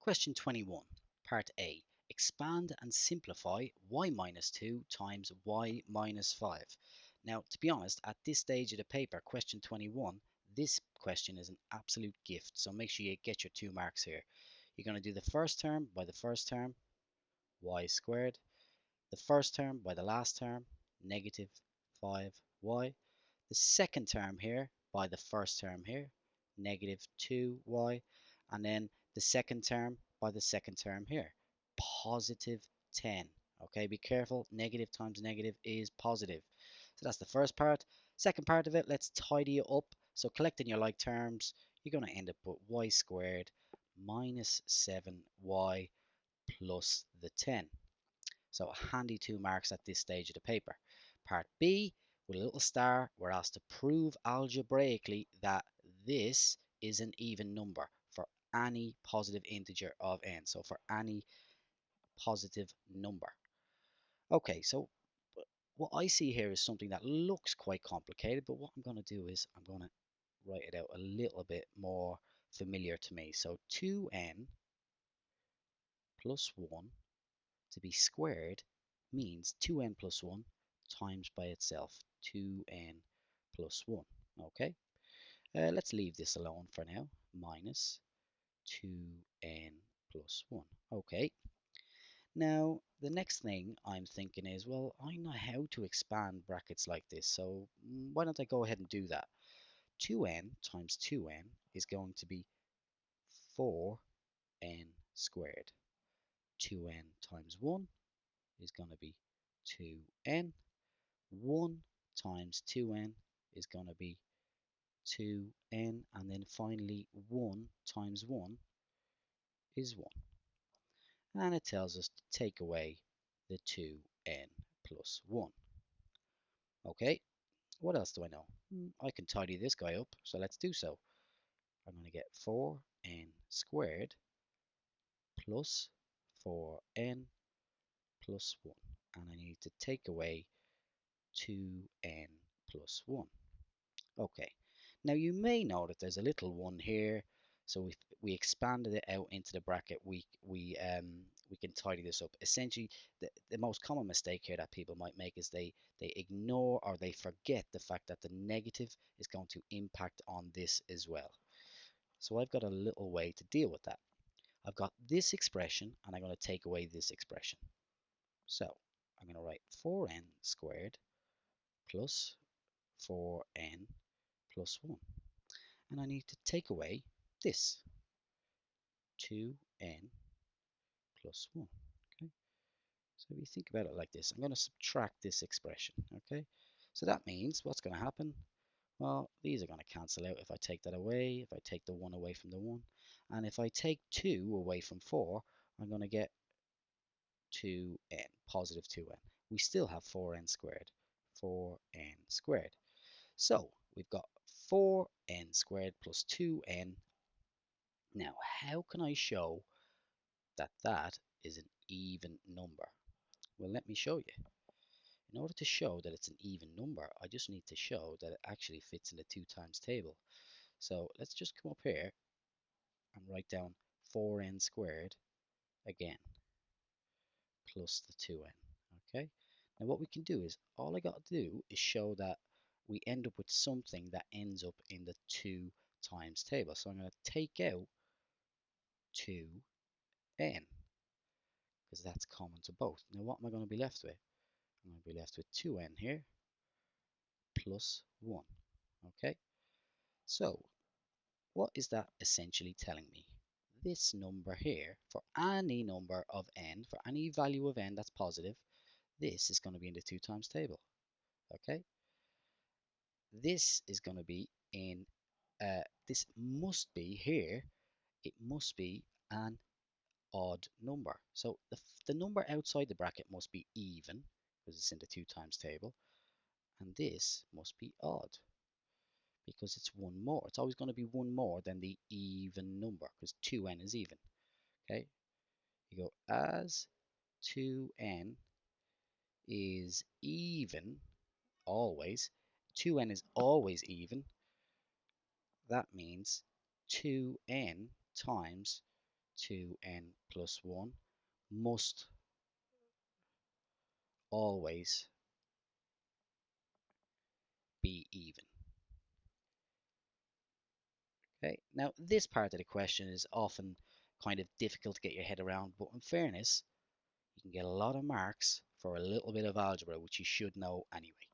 Question 21, Part A. Expand and simplify y minus 2 times y minus 5. Now, to be honest, at this stage of the paper, question 21, this question is an absolute gift. So make sure you get your 2 marks here. You're going to do the first term by the first term, y squared. The first term by the last term, negative 5y. The second term here by the first term here, negative 2y. And then the second term by the second term here, positive 10. Okay, be careful, negative times negative is positive. So that's the first part. Second part of it, let's tidy it up. So collecting your like terms, you're going to end up with y squared minus 7y plus the 10. So a handy 2 marks at this stage of the paper. Part B, with a little star, we're asked to prove algebraically that this is an even number for any positive integer of n. So for any positive number. Okay, so what I see here is something that looks quite complicated, but what I'm going to do is I'm going to write it out a little bit more familiar to me. So 2n plus 1 to be squared means 2n plus 1 times by itself, 2n plus 1. Okay, let's leave this alone for now, minus 2n plus 1. Okay, now the next thing I'm thinking is, well, I know how to expand brackets like this, so why don't I go ahead and do that? 2n times 2n is going to be 4n squared. 2n times 1 is going to be 2n. 1 times 2n is going to be 2n, and then finally 1 times 1 is 1. And it tells us to take away the 2n plus 1. Okay, what else do I know? I can tidy this guy up, so let's do so. I'm going to get 4n squared plus 4n plus 1. And I need to take away 2n plus 1. Okay, now you may know that there's a little 1 here, so if we expanded it out into the bracket, we can tidy this up. Essentially, the most common mistake here that people might make is they ignore or they forget the fact that the negative is going to impact on this as well. So I've got a little way to deal with that. I've got this expression, and I'm going to take away this expression. So I'm going to write 4n squared plus 4n plus 1. And I need to take away this, 2n plus 1. Okay, so if you think about it like this, I'm going to subtract this expression. Okay, so that means what's going to happen? Well, these are going to cancel out if I take that away, if I take the 1 away from the 1. And if I take 2 away from 4, I'm going to get 2n, positive 2n. We still have 4n squared, 4n squared. So we've got 4n squared plus 2n. Now, how can I show that that is an even number? Well, let me show you. In order to show that it's an even number, I just need to show that it actually fits in the 2 times table. So let's just come up here and write down 4n squared again, plus the 2n. Okay. Now what we can do is, all I got to do is show that we end up with something that ends up in the 2 times table. So I'm going to take out 2n, because that's common to both. Now what am I going to be left with? I'm going to be left with 2n here plus 1. Okay, so what is that essentially telling me? This number here, for any number of n, for any value of n that's positive, this is going to be in the 2 times table. Okay, this is going to be in, this must be here, it must be an odd number. So the number outside the bracket must be even, because it's in the 2 times table, and this must be odd, because it's 1 more. It's always going to be 1 more than the even number, because 2n is even. Okay, you go as 2n is even, always, 2n is always even, that means 2n times 2n plus 1 must always be even. Okay, now this part of the question is often kind of difficult to get your head around, but in fairness, you can get a lot of marks for a little bit of algebra, which you should know anyway.